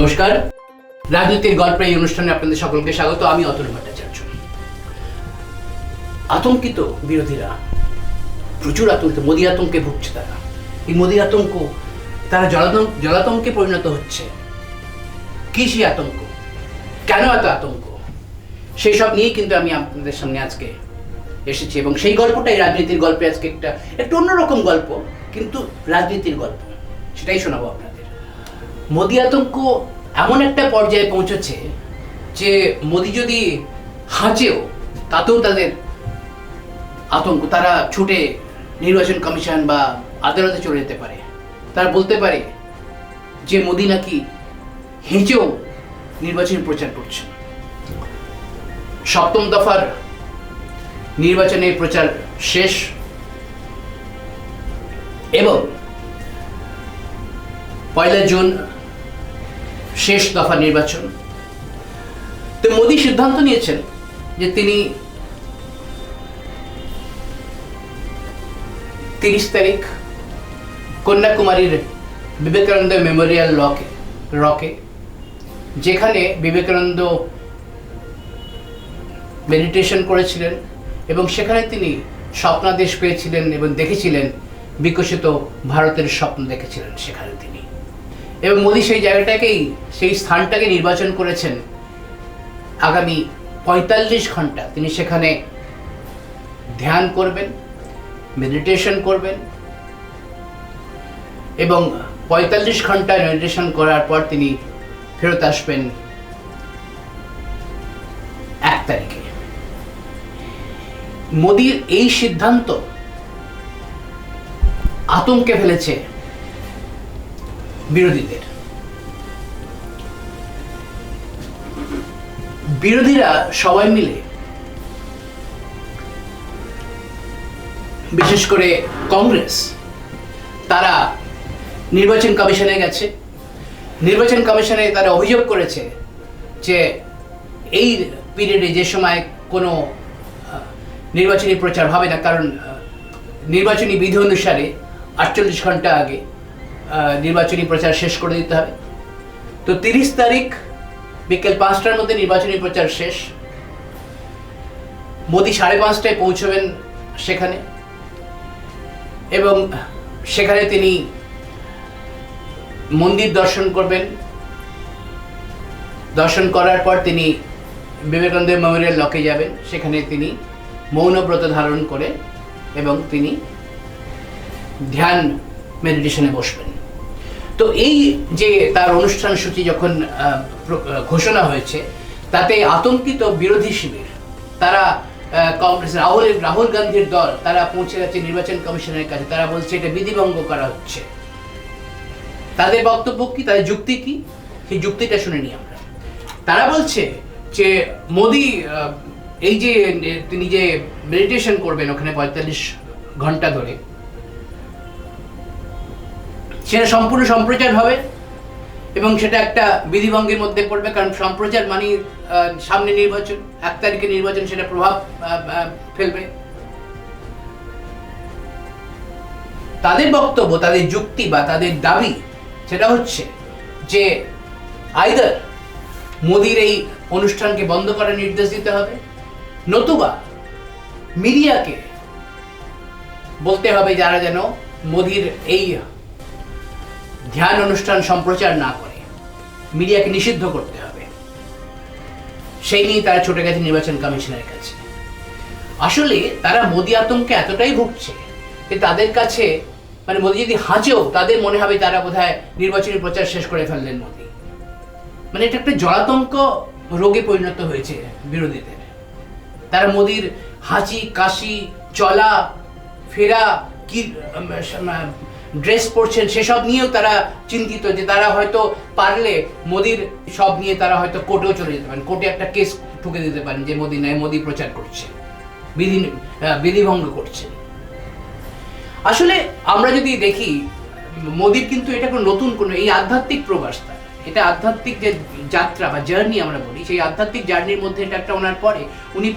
নমস্কার, রাজনীতির গল্পে এই অনুষ্ঠানে আপনাদের সকলকে স্বাগত। আমি অতুল ভট্টাচার্য। আতঙ্কিত বিরোধীরা, প্রচুর আতঙ্কে, মোদী আতঙ্কে ভুগছে তারা। এই মোদী আতঙ্ক তারা জলাতঙ্কে পরিণত হচ্ছে। কি সেই আতঙ্ক, কেন এত আতঙ্ক, সেই সব নিয়েই কিন্তু আমি আপনাদের সামনে আজকে এসেছি এবং সেই গল্পটাই রাজনীতির গল্পে আজকে একটু অন্যরকম গল্প, কিন্তু রাজনীতির গল্প, সেটাই শোনাবো আপনাদের। মোদী আতঙ্ক এমন একটা পর্যায়ে পৌঁছেছে যে মোদী যদি হাঁচেও তাতেও তাদের আতঙ্ক। তারা ছুটে নির্বাচন কমিশন বা আদালতে চলে যেতে পারে। তারা বলতে পারে যে মোদী নাকি হেঁচেও নির্বাচন প্রচার করছে। সপ্তম দফার নির্বাচনের প্রচার শেষ এবং 1 জুন শেষ দফা নির্বাচন। তো মোদী সিদ্ধান্ত নিয়েছেন যে তিনি 30 তারিখ কন্যাকুমারীর বিবেকানন্দ মেমোরিয়াল রকে, যেখানে বিবেকানন্দ মেডিটেশন করেছিলেন এবং সেখানে তিনি স্বপ্নাদেশ পেয়েছিলেন এবং দেখেছিলেন, বিকশিত ভারতের স্বপ্ন দেখেছিলেন সেখানে তিনি। এবং মোদী সেই জায়গাটাকেই, সেই স্থানটাকে নির্বাচন করেছেন। আগামী 45 ঘন্টা তিনি সেখানে ধ্যান করবেন, মেডিটেশন করবেন এবং 45 ঘন্টা মেডিটেশন করার পর তিনি ফেরত আসবেন 1 তারিখে। মোদীর এই সিদ্ধান্ত আতঙ্কে ফেলেছে বিরোধীদের। বিরোধীরা সবাই মিলে, বিশেষ করে কংগ্রেস, তারা নির্বাচন কমিশনে গেছে। নির্বাচন কমিশনে তারা অভিযোগ করেছে যে এই পিরিয়ডে, যে সময় কোনো নির্বাচনী প্রচার হবে না, কারণ নির্বাচনী বিধি অনুসারে 48 ঘন্টা আগে নির্বাচনী প্রচার শেষ করে দিতে হবে। তো 30 তারিখ বিকেল 5টার মধ্যে নির্বাচনী প্রচার শেষ। মোদী 5:30টায় পৌঁছবেন সেখানে এবং সেখানে তিনি মন্দির দর্শন করবেন। দর্শন করার পর তিনি বিবেকানন্দ মেমোরিয়াল লকে যাবেন। সেখানে তিনি মৌনব্রত ধারণ করে এবং তিনি ধ্যান মেডিটেশনে বসবেন। তো এই যে তার অনুষ্ঠান সূচি যখন ঘোষণা হয়েছে, তাতে আতঙ্কিত বিরোধী শিবির, তারা কংগ্রেস, রাহুল গান্ধীর দল, তারা পৌঁছে গেছে নির্বাচন কমিশনের কাছে। তারা বলছে এটা বিধিভঙ্গ করা হচ্ছে। তাদের বক্তব্য কি, তাদের যুক্তি কি, সেই যুক্তিটা শুনে নিই আমরা। তারা বলছে যে মোদী এই যে তিনি যে মেডিটেশন করবেন ওখানে 45 ঘন্টা ধরে, সেটা সম্পূর্ণ সম্প্রচার হবে এবং সেটা একটা বিধিভঙ্গের মধ্যে পড়বে, কারণ সম্প্রচার মানে সামনে নির্বাচন, 1 তারিখে নির্বাচন, সেটা প্রভাব ফেলবে। তাদের বক্তব্য, তাদের যুক্তি বা তাদের দাবি, সেটা হচ্ছে যে আইদার মোদীর এই অনুষ্ঠানকে বন্ধ করার নির্দেশ দিতে হবে, নতুবা মিডিয়াকে বলতে হবে যারা যেন মোদীর এই ধ্যান অনুষ্ঠান সম্প্রচার না করে, মিডিয়াকে নিষিদ্ধ করতে হবে। সেই নিয়ে তারা ছুটে গেছে নির্বাচন কমিশনের কাছে। আসলে তারা মোদী আতঙ্কে এতটাই ভুগছে যে তাদের কাছে, মানে মোদী যদি হাঁচেও, তাদের মনে হবে তারা বোধহয় নির্বাচনী প্রচার শেষ করে ফেললেন মোদী। মানে এটা একটা জলাতঙ্ক রোগে পরিণত হয়েছে বিরোধীদের। তারা মোদীর হাঁচি, কাশি, চলা ফেরা, কি ড্রেস পরছেন, সেসব নিয়েও তারা চিন্তিত যে তারা হয়তো পারলে মোদীর সব নিয়ে তারা হয়তো কোর্টেও চলে যেতে পারেন, কোর্টে একটা কেস ঠুকে দিতে পারেন যে মোদী নয়, মোদী প্রচার করছে, বিধিভঙ্গ করছে। আসলে আমরা যদি দেখি, মোদীর কিন্তু এটা কোনো নতুন কোনো, এই আধ্যাত্মিক প্রবাস, এটা আধ্যাত্মিক যে যাত্রা বা জার্নি আমরা বলি, সেই আধ্যাত্মিক জার্নির মধ্যে এটা একটা ওনার পরে। উনি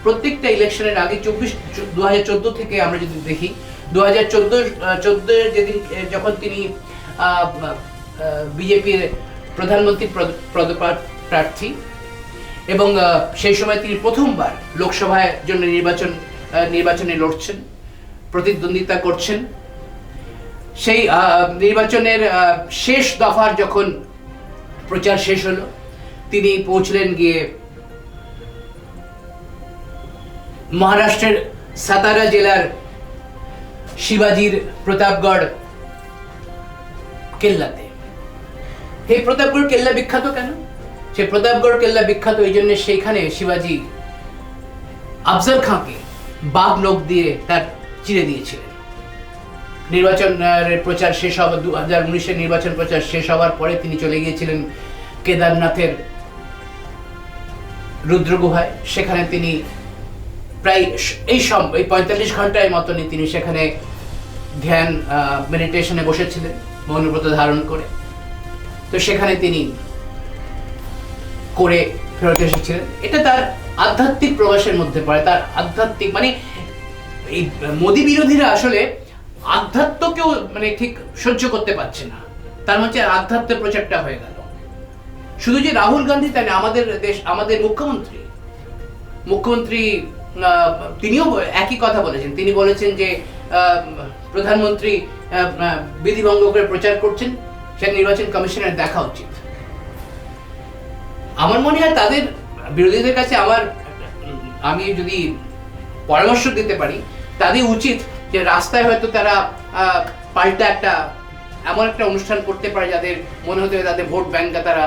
প্রত্যেকটা ইলেকশনের আগে 2014 থেকে আমরা যদি দেখি, 2014 যেদিন যখন তিনি বিজেপির প্রধানমন্ত্রী প্রার্থী, এবং সেই সময় তিনি প্রথমবার লোকসভার জন্য নির্বাচনে লড়ছেন, প্রতিদ্বন্দ্বিতা করছেন। সেই নির্বাচনের শেষ দফার যখন প্রচার শেষ হলো, তিনি পৌঁছলেন গিয়ে মহারাষ্ট্রের সাতারা জেলার শিবাজির প্রতাপগড় কেল্লাতে। এই প্রতাপগড় কেল্লা বিখ্যাত কেন? সে প্রতাপগড় কেল্লা বিখ্যাত এই জন্য, সেইখানে শিবাজি আফজল খাঁকে বাঘ নখ দিয়ে তার চিরে দিয়েছিলেন। নির্বাচনের প্রচার শেষ হওয়ার 2019-এর নির্বাচন প্রচার শেষ হওয়ার পরে তিনি চলে গিয়েছিলেন কেদারনাথের রুদ্রগুহায়। সেখানে তিনি প্রায় এই 45 ঘন্টার মতনই তিনি সেখানে ধ্যান মেডিটেশনে বসেছিলেন মৌনব্রত ধারণ করে। তো সেখানে তিনি করে ফেরত এসেছিলেন। এটা তার আধ্যাত্মিক প্রবাসের মধ্যে পড়ে। তার আধ্যাত্মিক মানে এই মোদী বিরোধীরা আসলে আধ্যাত্মকেও মানে ঠিক সহ্য করতে পারছে না, তার মধ্যে আধ্যাত্মের প্রচারটা হয়ে গেল। শুধু যে রাহুল গান্ধী তাই না, আমাদের মুখ্যমন্ত্রী তিনিও একই কথা বলেছেন। তিনি বলেছেন যে প্রধানমন্ত্রী বিধিভঙ্গ করে প্রচার করছেন, সেটা নির্বাচন কমিশনের দেখা উচিত। আমার মনে হয় তাদের বিরোধীদের কাছে আমি যদি পরামর্শ দিতে পারি, তাদের উচিত যে রাস্তায় হয়তো তারা পাল্টা এমন একটা অনুষ্ঠান করতে পারে যাদের মনে হতে তাদের ভোট ব্যাংকটা তারা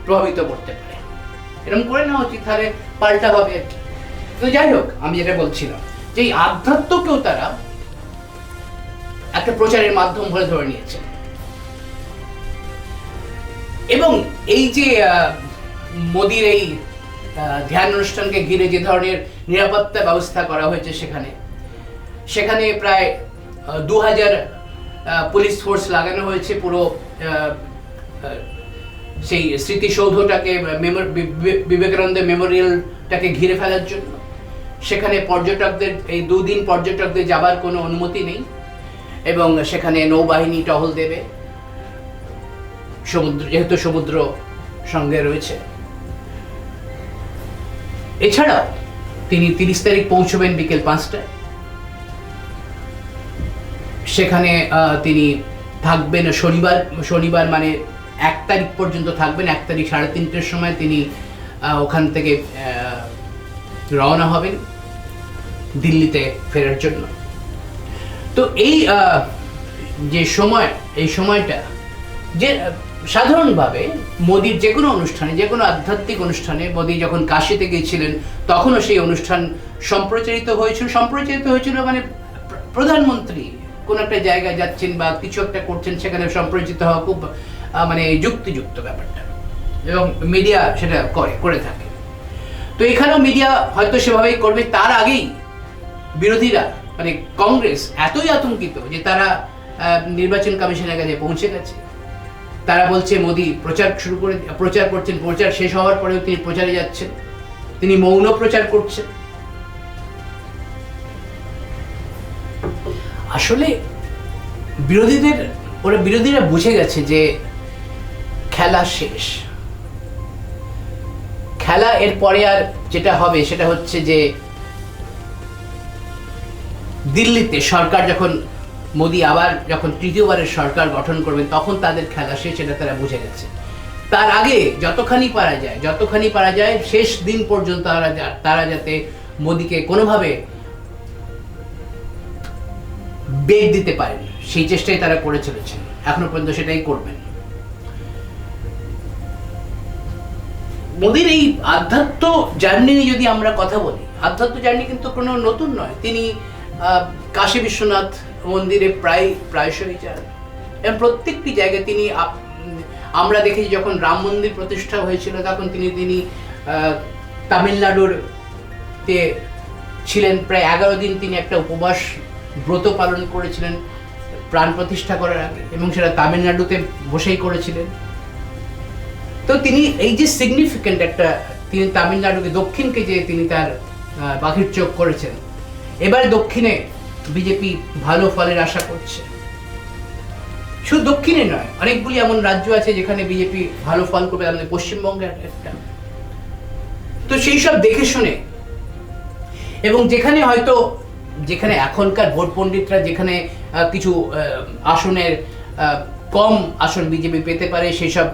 প্রভাবিত করতে পারে। এরকম করে নেওয়া উচিত, তাহলে পাল্টা হবে। তো যাই হোক, আমি যেটা বলছিলাম যে এই আধ্যাত্মকেও তারা একটা প্রচারের মাধ্যম বলে ধরে নিয়েছে। এবং এই যে মোদির এই ধ্যান অনুষ্ঠানকে ঘিরে যে ধরনের নিরাপত্তা ব্যবস্থা করা হয়েছে, সেখানে প্রায় 2000 পুলিশ ফোর্স লাগানো হয়েছে পুরো সেই স্মৃতিসৌধটাকে, বিবেকানন্দ মেমোরিয়ালটাকে ঘিরে ফেলার জন্য। সেখানে পর্যটকদের এই 2 দিন পর্যটকদের যাবার কোনো অনুমতি নেই, এবং সেখানে নৌবাহিনী টহল দেবে, যেহেতু সমুদ্র সঙ্গে রয়েছে। এছাড়াও তিনি 30 তারিখ পৌঁছবেন বিকেল 5টায়। সেখানে তিনি থাকবেন শনিবার মানে 1 তারিখ পর্যন্ত থাকবেন। 1 তারিখ 3:30-র সময় তিনি ওখান থেকে রওনা হবেন দিল্লিতে ফেরার জন্য। তো এই সময়টা যে সাধারণভাবে মোদির যে কোনো অনুষ্ঠানে, যে কোনো আধ্যাত্মিক অনুষ্ঠানে, মোদি যখন কাশীতে গিয়েছিলেন তখনও সেই অনুষ্ঠান সম্প্রচারিত হয়েছিল মানে প্রধানমন্ত্রী কোন একটা জায়গায় যাচ্ছেন বা কিছু একটা করছেন, সেখানে সম্প্রচারিত হওয়া খুব মানে যুক্তিযুক্ত ব্যাপারটা, এবং মিডিয়া সেটা করে থাকে। তো এখানেও মিডিয়া হয়তো সেভাবেই করবে। তার আগেই বিরোধীরা মানে কংগ্রেস এতই আতঙ্কিত যে তারা নির্বাচন কমিশনের কাছে পৌঁছে গেছে। তারা বলছে মোদি প্রচার করছেন, প্রচার শেষ হওয়ার পরেও তিনি প্রচারে যাচ্ছেন, তিনি মৌন প্রচার করছেন। আসলে বিরোধীরা বুঝে গেছে যে খেলা শেষ। খেলা এর পরে আর যেটা হবে সেটা হচ্ছে যে দিল্লিতে সরকার যখন মোদি আবার যখন তৃতীয়বারের সরকার গঠন করবেন, তখন তাদের খেলা শেষ, এটা তারা বুঝে গেছে। তার আগে যতখানি পারা যায় শেষ দিন পর্যন্ত তারা যাতে মোদিকে কোনোভাবে বেগ দিতে পারেন, সেই চেষ্টাই তারা করে চলেছেন, এখনো পর্যন্ত সেটাই করবেন। মোদির এই আধ্যাত্ম জার্নি নিয়ে যদি আমরা কথা বলি, আধ্যাত্ম জার্নি কিন্তু কোনো নতুন নয়। তিনি কাশী বিশ্বনাথ মন্দিরে প্রায়শই যান, এবং প্রত্যেকটি জায়গায় তিনি আমরা দেখেছি যখন রাম মন্দির প্রতিষ্ঠা হয়েছিল তখন তিনি তামিলনাড়ুতে ছিলেন। প্রায় 11 দিন তিনি একটা উপবাস ব্রত পালন করেছিলেন প্রাণ প্রতিষ্ঠা করার আগে, এবং সেটা তামিলনাড়ুতে বসেই করেছিলেন। তো তিনি এই যে সিগনিফিক্যান্ট তিনি তামিলনাড়ুকে, দক্ষিণকে যে তিনি তার পাখির চোখ করেছেন, এবার দক্ষিণে বিজেপি ভালো ফলের আশা করছে। শুধু দক্ষিণে নয়, অনেকগুলি এমন রাজ্য আছে যেখানে বিজেপি ভালো ফল করবে, আমাদের পশ্চিমবঙ্গের একটা। তো সেই সব দেখে শুনে, এবং যেখানে হয়তো যেখানে এখনকার ভোট পণ্ডিতরা যেখানে কিছু আসনের কম আসন বিজেপি পেতে পারে সেই সব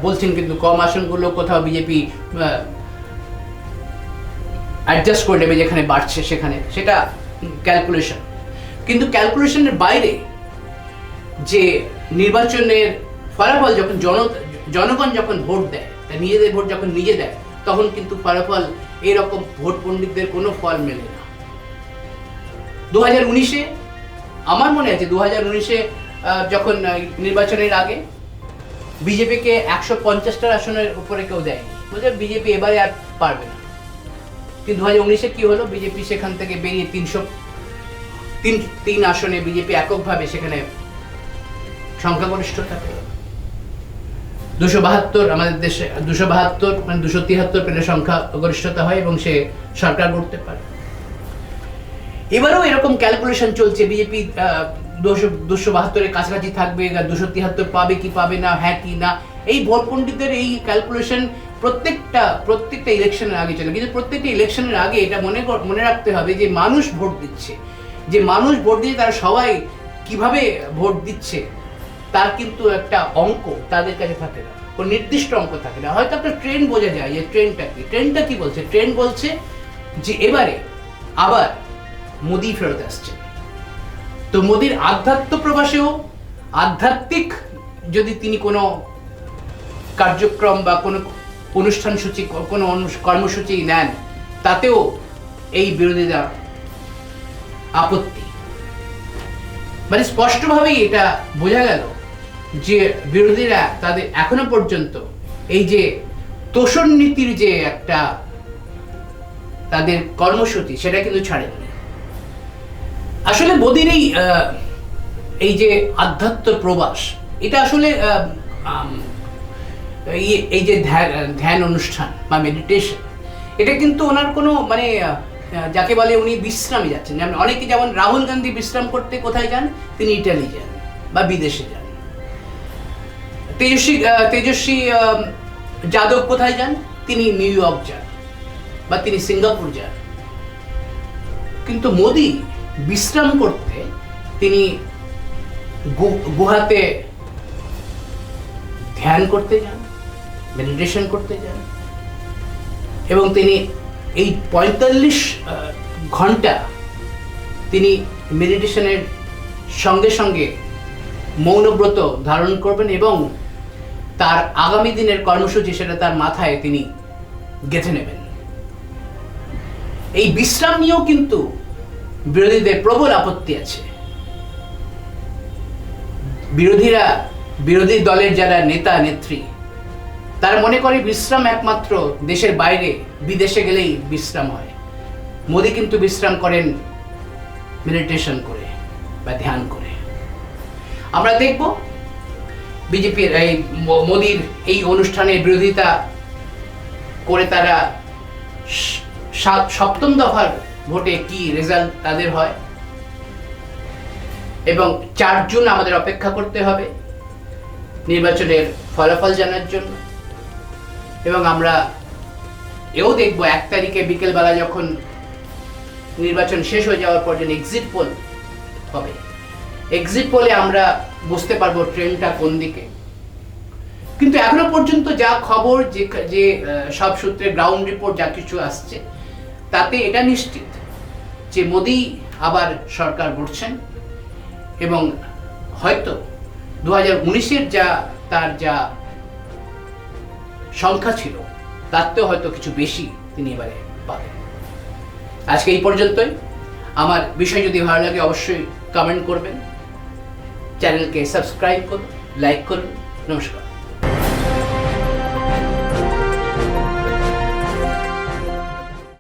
বলছেন, কিন্তু কম আসনগুলো কোথাও বিজেপি অ্যাডজাস্ট করে নেবে, যেখানে বাড়ছে সেখানে, সেটা ক্যালকুলেশন। কিন্তু ক্যালকুলেশনের বাইরে যে নির্বাচনের ফলাফল যখন জনগণ যখন ভোট দেয়, তা নিজেদের ভোট যখন নিজে দেয়, তখন কিন্তু ফলাফল এরকম ভোট পণ্ডিতদের কোনো ফল মেলে না। 2019-এ আমার মনে আছে, 2019-এ যখন নির্বাচনের আগে বিজেপিকে 150টা আসনের উপরে কেউ দেয়নি, বুঝলে বিজেপি এবারে আর পারবে না। কিন্তু 2019-এ কি হলো, বিজেপি সেখান থেকে বেরিয়ে 303 আসনে বিজেপি এককভাবে সেখানে সংখ্যাগরিষ্ঠতা পেল। 272 আমাদের দেশে 272 মানে 273 পেলে সংখ্যাগরিষ্ঠতা হয় এবং সে সরকার গড়তে পারে। এবারেও এরকম ক্যালকুলেশন চলছে, বিজেপি 272-এর কাছাকাছি থাকবে, 273 পাবে কি পাবে না, হ্যাঁ কি না। এই ভোট পণ্ডিতদের এই ক্যালকুলেশন প্রত্যেকটা ইলেকশনের আগে চলে। কিন্তু প্রত্যেকটা ইলেকশনের আগে এটা মনে রাখতে হবে যে মানুষ ভোট দিচ্ছে, তারা সবাই কিভাবে ভোট দিচ্ছে তার কিন্তু একটা অঙ্ক তাদের কাছে থাকে না, কোনো নির্দিষ্ট অঙ্ক থাকে না। হয়তো একটা ট্রেন্ড বোঝা যায় যে ট্রেন্ডটা কি বলছে। ট্রেন্ড বলছে যে এবারে আবার মোদি ফেরত আসছে। তো মোদির আধ্যাত্ম প্রবাসেও, আধ্যাত্মিক যদি তিনি কোনো কার্যক্রম বা কোনো অনুষ্ঠান সূচি, কোনো কর্মসূচি নেন, তাতেও এই বিরোধীরা আপত্তি। মানে স্পষ্টভাবেই এটা বোঝা গেল যে বিরোধীরা তাদের এখনো পর্যন্ত এই যে তোষণ নীতির যে একটা তাদের কর্মসূচি, সেটা কিন্তু ছাড়েনি। আসলে মোদির এই যে আধ্যাত্ম প্রবাস, এটা আসলে এই যে ধ্যান অনুষ্ঠান বা মেডিটেশন, এটা কিন্তু ওনার কোনো মানে যাকে বলে উনি বিশ্রামে যাচ্ছেন। যেমন অনেকে, যেমন রাহুল গান্ধী বিশ্রাম করতে কোথায় যান, তিনি ইটালি যান বা বিদেশে যান। তেজস্বী যাদব কোথায় যান, তিনি নিউ ইয়র্ক যান বা তিনি সিঙ্গাপুর যান। কিন্তু মোদি বিশ্রাম করতে তিনি গুহাতে ধ্যান করতে যান, মেডিটেশন করতে যান, এবং তিনি এই 45 ঘন্টা তিনি মেডিটেশনের সঙ্গে সঙ্গে মৌনব্রত ধারণ করবেন এবং তার আগামী দিনের কর্মসূচি সেটা তার মাথায় তিনি গেঁথে নেবেন। এই বিশ্রাম নিয়েও কিন্তু বিরোধীদের প্রবল আপত্তি আছে। বিরোধী দলের যারা নেতা নেত্রী, তারা মনে করে বিশ্রাম একমাত্র দেশের বাইরে, বিদেশে গেলেই বিশ্রাম হয়। মোদি কিন্তু বিশ্রাম করেন মেডিটেশন করে বা ধ্যান করে। আমরা দেখব বিজেপির এই মোদির এই অনুষ্ঠানের বিরোধিতা করে তারা 7ম দফার ভোটে কি রেজাল্ট তাদের হয়, এবং 4 জুন আমাদের অপেক্ষা করতে হবে নির্বাচনের ফলাফল জানার জন্য। এবং আমরা এও দেখব 1 তারিখে বিকেলবেলা যখন নির্বাচন শেষ হয়ে যাওয়ার পর যে এক্সিট পোল হবে, এক্সিট পোলে আমরা বুঝতে পারবো ট্রেন্ডটা কোন দিকে। কিন্তু এখনো পর্যন্ত যা খবর, যে সব সূত্রে গ্রাউন্ড রিপোর্ট যা কিছু আসছে, তাতে এটা নিশ্চিত যে মোদি আবার সরকার গড়ছেন এবং হয়তো 2019-এর তার যা সংখ্যা ছিল তাতেও হয়তো কিছু বেশি তিনি এবারে পাবেন। আজকে এই পর্যন্তই। আমার বিষয় যদি ভালো লাগে অবশ্যই কমেন্ট করবেন, চ্যানেলকে সাবস্ক্রাইব করুন, লাইক করুন। নমস্কার।